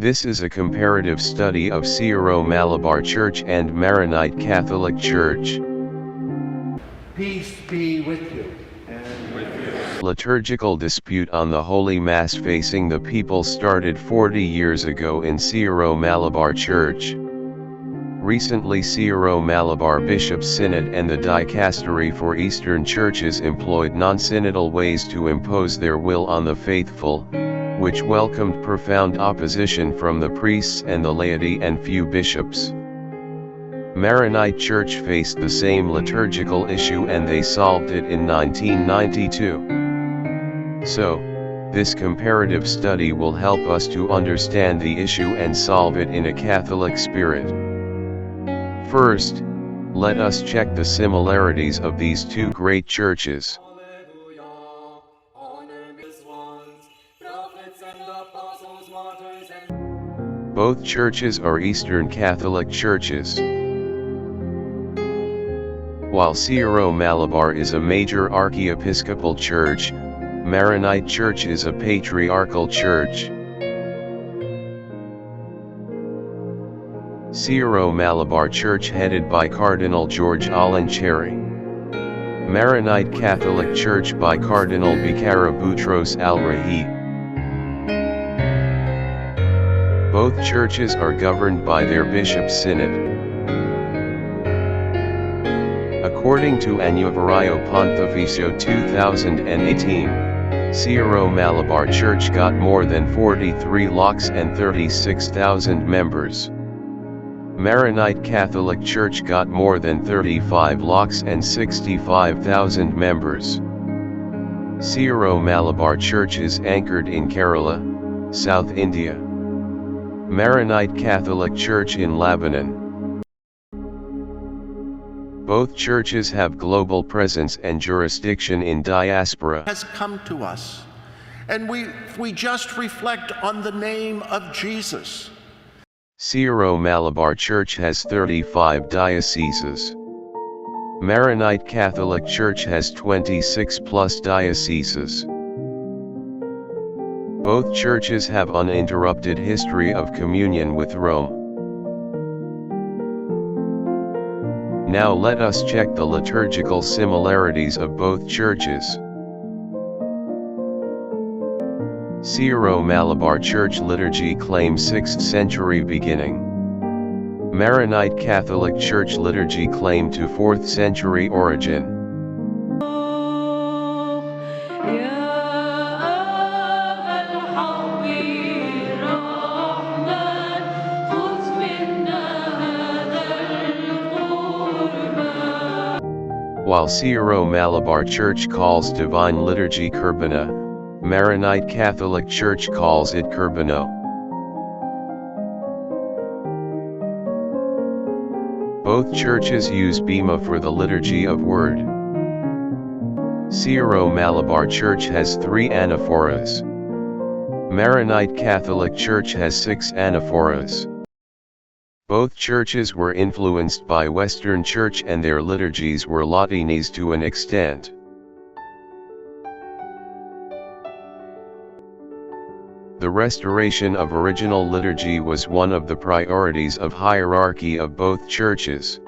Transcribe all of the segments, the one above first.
This is a comparative study of Syro Malabar Church and Maronite Catholic Church. Peace be with you. And with you. Liturgical dispute on the Holy Mass facing the people started 40 years ago in Syro Malabar Church. Recently, Syro Malabar Bishops Synod and the Dicastery for Eastern Churches employed non-synodal ways to impose their will on the faithful, which welcomed profound opposition from the priests and the laity and few bishops. Maronite Church faced the same liturgical issue and they solved it in 1992. So, this comparative study will help us to understand the issue and solve it in a Catholic spirit. First, let us check the similarities of these two great churches. Both churches are Eastern Catholic churches. While Syro Malabar is a major archiepiscopal church, Maronite Church is a patriarchal church. Syro Malabar Church headed by Cardinal George Alenchery. Maronite Catholic Church by Cardinal Bicara Boutros Al-Rahi. Both churches are governed by their bishop synod. According to Annuario Pontificio 2018, Syro Malabar Church got more than 43 locks and 36,000 members. Maronite Catholic Church got more than 35 locks and 65,000 members. Syro Malabar Church is anchored in Kerala, South India. Maronite Catholic Church in Lebanon. Both churches have global presence and jurisdiction in diaspora. Has come to us, and we just reflect on the name of Jesus. Syro Malabar Church has 35 dioceses. Maronite Catholic Church has 26 plus dioceses. Both churches have uninterrupted history of communion with Rome. Now let us check the liturgical similarities of both churches. Syro Malabar Church liturgy claims 6th century beginning. Maronite Catholic Church liturgy claim to 4th century origin. While Syro Malabar Church calls Divine Liturgy Kurbana, Maronite Catholic Church calls it Kurbano. Both churches use Bema for the Liturgy of Word. Syro Malabar Church has 3 anaphoras. Maronite Catholic Church has 6 anaphoras. Both churches were influenced by Western Church and their liturgies were Latinized to an extent. The restoration of original liturgy was one of the priorities of hierarchy of both churches.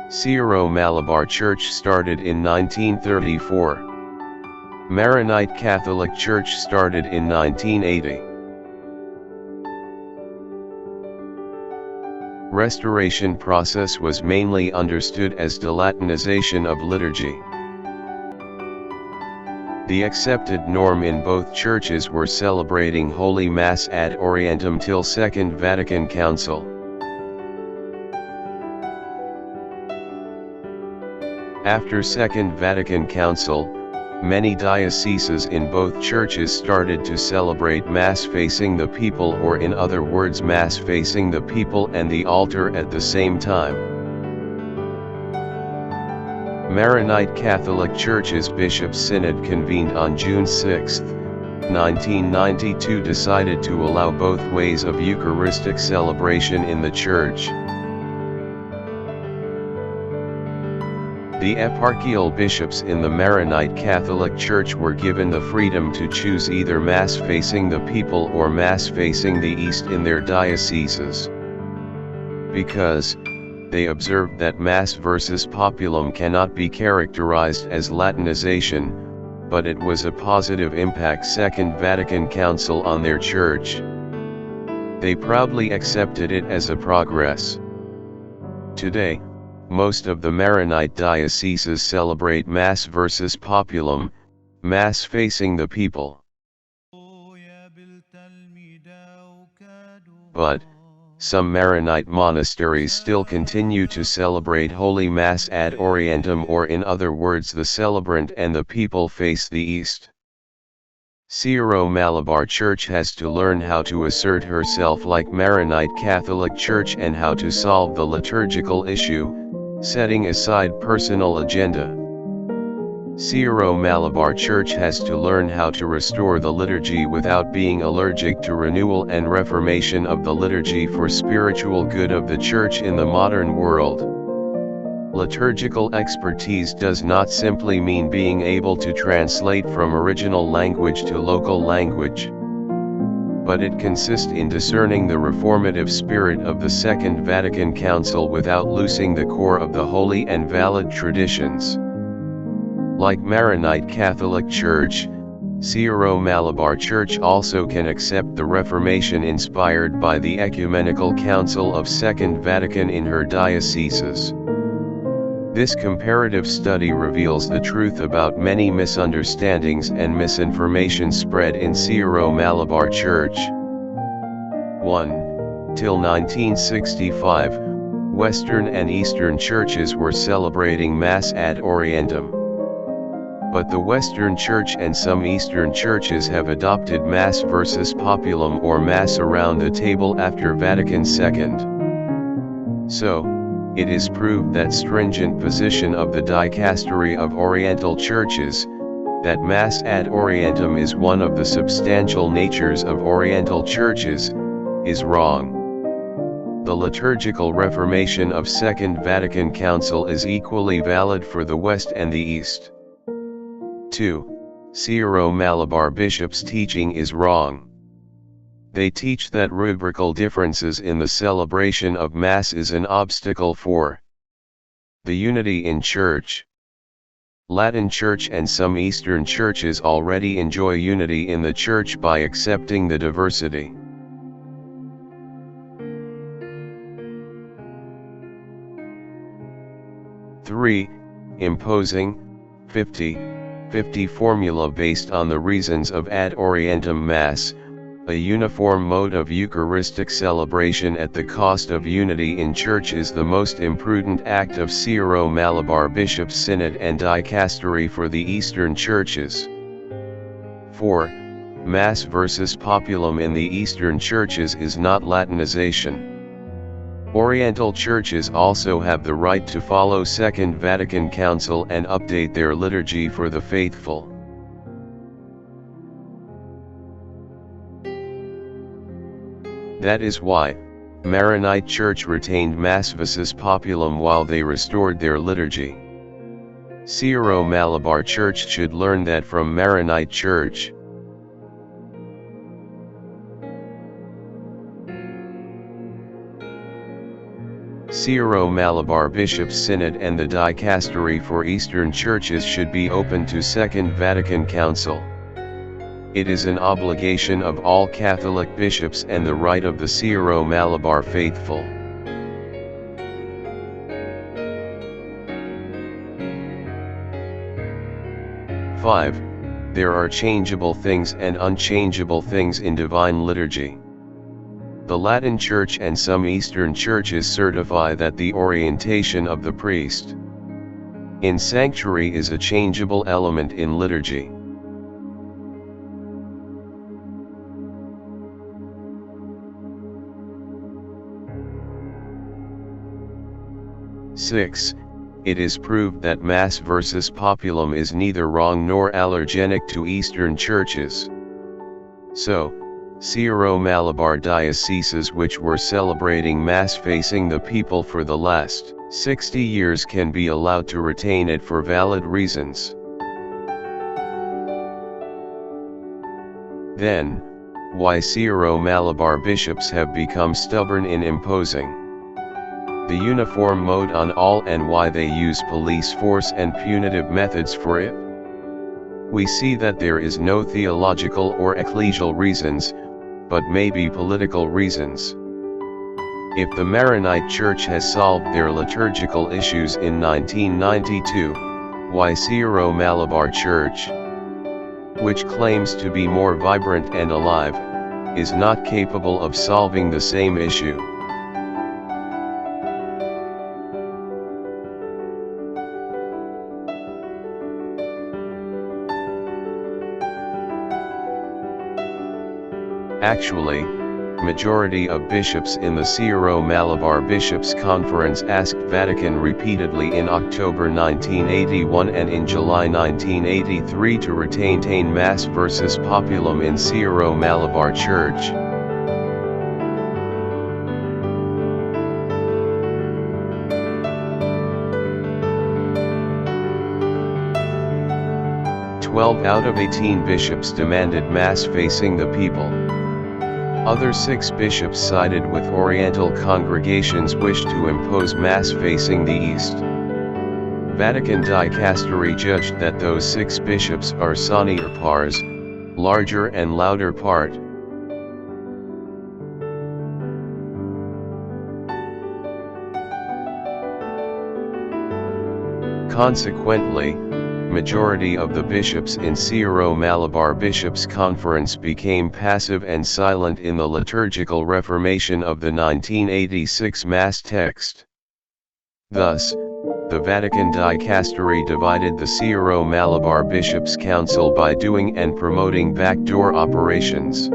Syro Malabar Church started in 1934. Maronite Catholic Church started in 1980. Restoration process was mainly understood as de-Latinization of liturgy. The accepted norm in both churches were celebrating Holy Mass ad orientem till Second Vatican Council. After Second Vatican Council, many dioceses in both churches started to celebrate Mass facing the people, or in other words Mass facing the people and the altar at the same time. Maronite Catholic Church's Bishops' Synod convened on June 6, 1992 decided to allow both ways of Eucharistic celebration in the Church. The eparchial bishops in the Maronite Catholic Church were given the freedom to choose either Mass facing the people or Mass facing the east in their dioceses. Because they observed that Mass versus Populum cannot be characterized as Latinization, but it was a positive impact Second Vatican Council on their church. They proudly accepted it as a progress. Today, most of the Maronite dioceses celebrate Mass versus Populum, Mass facing the people. But some Maronite monasteries still continue to celebrate Holy Mass ad Orientem, or in other words the celebrant and the people face the east. Syro Malabar Church has to learn how to assert herself like Maronite Catholic Church and how to solve the liturgical issue, setting aside personal agenda. Syro Malabar Church has to learn how to restore the liturgy without being allergic to renewal and reformation of the liturgy for spiritual good of the Church in the modern world. Liturgical expertise does not simply mean being able to translate from original language to local language, but it consists in discerning the reformative spirit of the Second Vatican Council without losing the core of the holy and valid traditions. Like Maronite Catholic Church, Syro Malabar Church also can accept the Reformation inspired by the Ecumenical Council of Second Vatican in her dioceses. This comparative study reveals the truth about many misunderstandings and misinformation spread in Syro Malabar Church. 1. Till 1965, Western and Eastern churches were celebrating Mass ad Orientem. But the Western Church and some Eastern churches have adopted Mass versus Populum, or Mass around the table, after Vatican II. So, it is proved that stringent position of the dicastery of Oriental churches, that Mass ad Orientem is one of the substantial natures of Oriental churches, is wrong. The liturgical reformation of Second Vatican Council is equally valid for the West and the East. 2. Syro Malabar Bishops' teaching is wrong. They teach that rubrical differences in the celebration of Mass is an obstacle for the unity in Church. Latin Church and some Eastern churches already enjoy unity in the Church by accepting the diversity. Three, imposing 50-50 formula based on the reasons of ad Orientem Mass, a uniform mode of Eucharistic celebration at the cost of unity in Church, is the most imprudent act of Syro Malabar Bishops' Synod and Dicastery for the Eastern Churches. 4. Mass versus Populum in the Eastern Churches is not Latinization. Oriental churches also have the right to follow Second Vatican Council and update their liturgy for the faithful. That is why Maronite Church retained Mass versus Populum while they restored their liturgy. Syro Malabar Church should learn that from Maronite Church. Syro Malabar Bishops' Synod and the Dicastery for Eastern Churches should be open to Second Vatican Council. It is an obligation of all Catholic bishops and the right of the Syro Malabar faithful. Five, there are changeable things and unchangeable things in divine liturgy. The Latin Church and some Eastern churches certify that the orientation of the priest in sanctuary is a changeable element in liturgy. Six, it is proved that Mass versus Populum is neither wrong nor allergenic to Eastern churches. So, Syro Malabar dioceses which were celebrating Mass facing the people for the last 60 years can be allowed to retain it for valid reasons. Then, why Syro Malabar bishops have become stubborn in imposing the uniform mode on all and why they use police force and punitive methods for it? We see that there is no theological or ecclesial reasons, but maybe political reasons. If the Maronite Church has solved their liturgical issues in 1992, why Syro Malabar Church, which claims to be more vibrant and alive, is not capable of solving the same issue? Actually, majority of bishops in the Syro Malabar Bishops Conference asked Vatican repeatedly in October 1981 and in July 1983 to retain Mass versus Populum in Syro Malabar Church. "12 out of 18 bishops demanded Mass facing the people. Other 6 bishops sided with Oriental congregations wished to impose Mass facing the East. Vatican dicastery judged that those 6 bishops are sonier pars, larger and louder part. Consequently, majority of the bishops in Syro Malabar Bishops Conference became passive and silent in the liturgical reformation of the 1986 Mass text. Thus, the Vatican dicastery divided the Syro Malabar Bishops' Council by doing and promoting backdoor operations.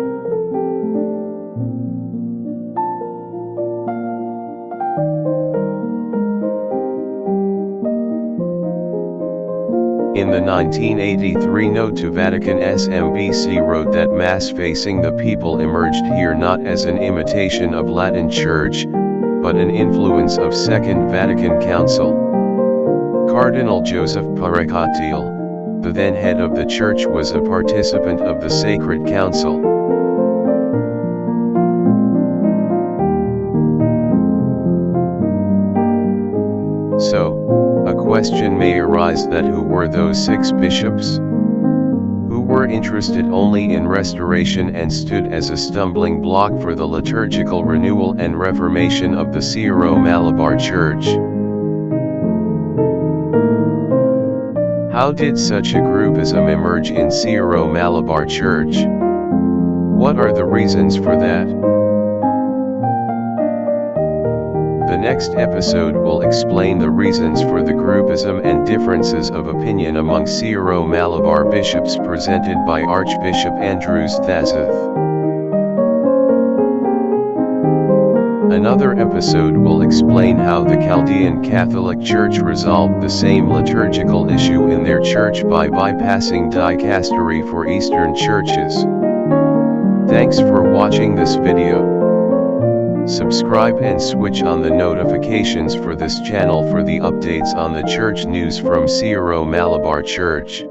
In the 1983 note to Vatican SMBC wrote that Mass facing the people emerged here not as an imitation of Latin Church, but an influence of Second Vatican Council. Cardinal Joseph Paracatiel, the then head of the Church, was a participant of the Sacred Council. So, a question may arise that who were those 6 bishops? Who were interested only in restoration and stood as a stumbling block for the liturgical renewal and reformation of the Syro Malabar Church? How did such a groupism emerge in Syro Malabar Church? What are the reasons for that? The next episode will explain the reasons for the groupism and differences of opinion among Syro Malabar bishops presented by Archbishop Andrews Thazeth. Another episode will explain how the Chaldean Catholic Church resolved the same liturgical issue in their church by bypassing dicastery for Eastern churches. Thanks for watching this video. Subscribe and switch on the notifications for this channel for the updates on the church news from Syro Malabar Church.